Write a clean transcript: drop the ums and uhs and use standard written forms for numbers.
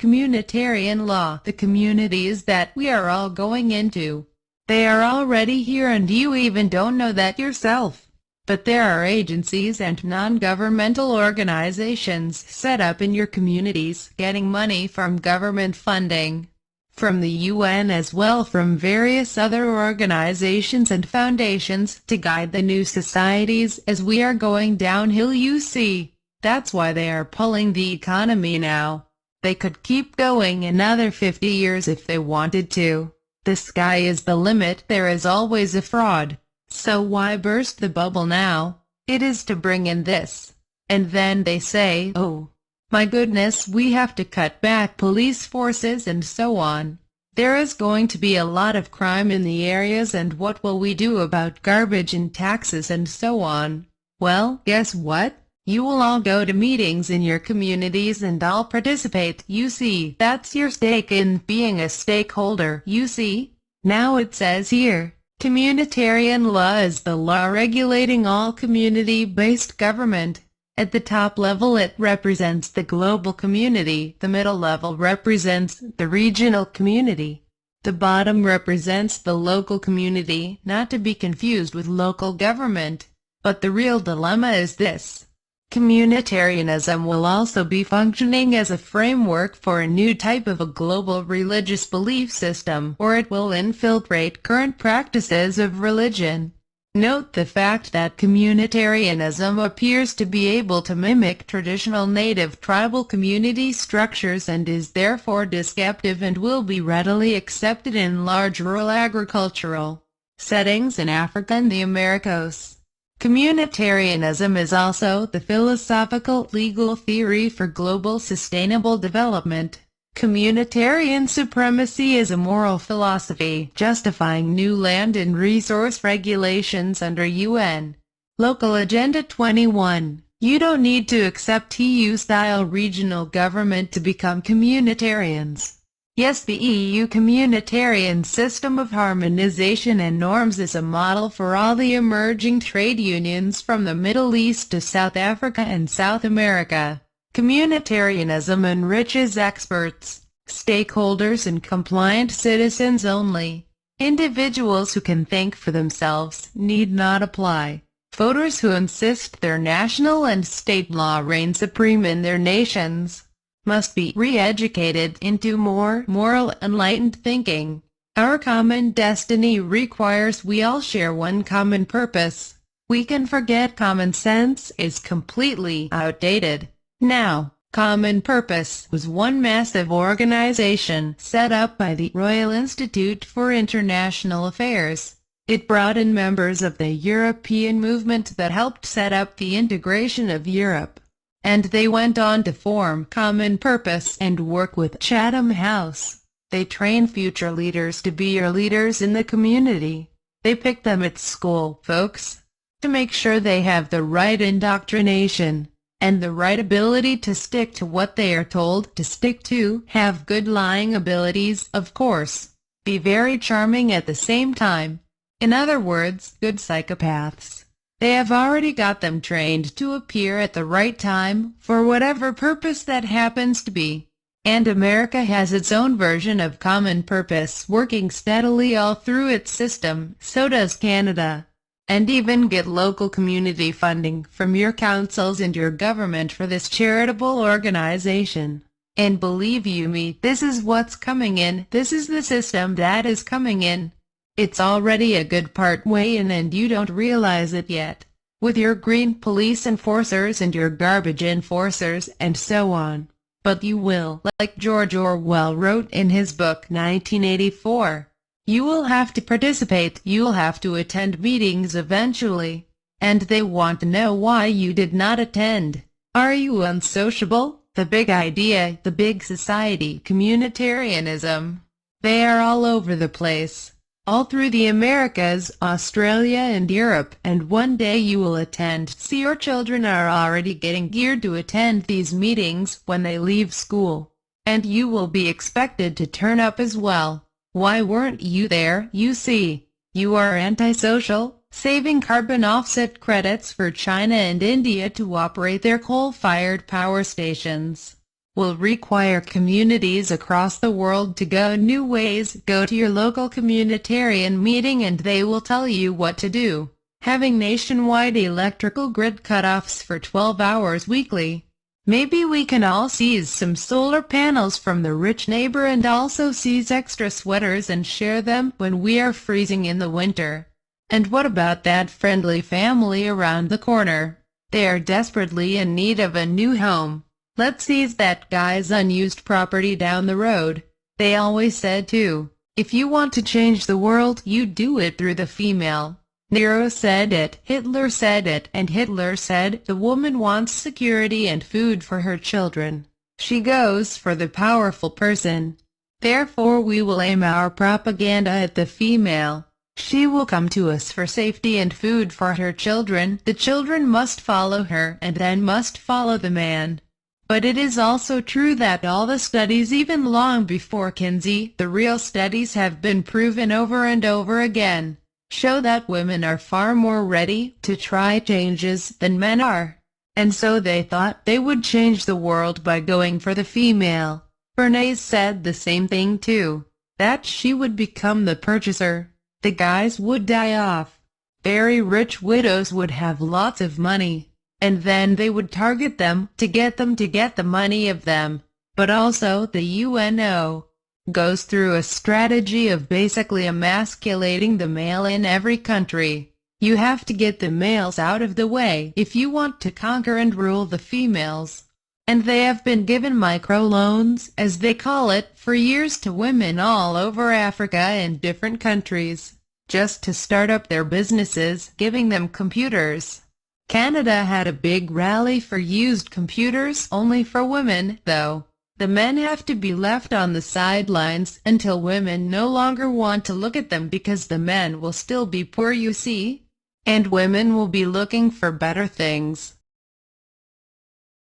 Communitarian law. The communities that we are all going into, they are already here and you even don't know that yourself. But there are agencies and non-governmental organizations set up in your communities, getting money from government funding, from the UN as well from various other organizations and foundations, to guide the new societies as we are going downhill, you see. That's why they are pulling the economy now. They could keep going another 50 years if they wanted to. The sky is the limit. There is always a fraud. So why burst the bubble now? It is to bring in this. And then they say, oh, my goodness, we have to cut back police forces and so on. There is going to be a lot of crime in the areas, and what will we do about garbage and taxes and so on? Well, guess what? You will all go to meetings in your communities and all participate, you see. That's your stake in being a stakeholder, you see. Now it says here, communitarian law is the law regulating all community-based government. At the top level it represents the global community, the middle level represents the regional community, the bottom represents the local community, not to be confused with local government. But the real dilemma is this. Communitarianism will also be functioning as a framework for a new type of a global religious belief system, or it will infiltrate current practices of religion. Note the fact that communitarianism appears to be able to mimic traditional native tribal community structures and is therefore deceptive and will be readily accepted in large rural agricultural settings in Africa and the Americas. Communitarianism is also the philosophical legal theory for global sustainable development. Communitarian supremacy is a moral philosophy justifying new land and resource regulations under UN Local Agenda 21. You don't need to accept EU-style regional government to become communitarians. Yes, the EU communitarian system of harmonization and norms is a model for all the emerging trade unions from the Middle East to South Africa and South America. Communitarianism enriches experts, stakeholders and compliant citizens only. Individuals who can think for themselves need not apply. Voters who insist their national and state law reign supreme in their nations must be re-educated into more moral, enlightened thinking. Our common destiny requires we all share one common purpose. We can forget common sense is completely outdated. Now, Common Purpose was one massive organization set up by the Royal Institute for International Affairs. It brought in members of the European movement that helped set up the integration of Europe. And they went on to form Common Purpose and work with Chatham House. They train future leaders to be your leaders in the community. They pick them at school, folks, to make sure they have the right indoctrination and the right ability to stick to what they are told to stick to, have good lying abilities, of course, be very charming at the same time. In other words, good psychopaths. They have already got them trained to appear at the right time, for whatever purpose that happens to be. And America has its own version of Common Purpose working steadily all through its system, so does Canada. And even get local community funding from your councils and your government for this charitable organization. And believe you me, this is what's coming in, this is the system that is coming in. It's already a good part way in and you don't realize it yet. With your green police enforcers and your garbage enforcers and so on. But you will, like George Orwell wrote in his book 1984. You will have to participate, you'll have to attend meetings eventually. And they want to know why you did not attend. Are you unsociable? The big idea, the big society, communitarianism. They are all over the place. All through the Americas, Australia and Europe, and one day you will attend. See, your children are already getting geared to attend these meetings when they leave school. And you will be expected to turn up as well. Why weren't you there? You see, you are antisocial, saving carbon offset credits for China and India to operate their coal-fired power stations. will require communities across the world to go new ways. Go to your local communitarian meeting and they will tell you what to do. Having nationwide electrical grid cutoffs for 12 hours weekly. Maybe we can all seize some solar panels from the rich neighbor and also seize extra sweaters and share them when we are freezing in the winter. And what about that friendly family around the corner? They are desperately in need of a new home. Let's seize that guy's unused property down the road. They always said too, if you want to change the world, you do it through the female. Nero said it, Hitler said it, and Hitler said the woman wants security and food for her children. She goes for the powerful person. Therefore we will aim our propaganda at the female. She will come to us for safety and food for her children. The children must follow her and then must follow the man. But it is also true that all the studies, even long before Kinsey, the real studies have been proven over and over again, show that women are far more ready to try changes than men are. And so they thought they would change the world by going for the female. Bernays said the same thing too, that she would become the purchaser. The guys would die off. Very rich widows would have lots of money, and then they would target them to get the money of them. But also the UNO goes through a strategy of basically emasculating the male in every country. You have to get the males out of the way if you want to conquer and rule the females. And they have been given microloans, as they call it, for years to women all over Africa and different countries, just to start up their businesses, giving them computers. Canada had a big rally for used computers, only for women, though. The men have to be left on the sidelines until women no longer want to look at them, because the men will still be poor, you see, and women will be looking for better things.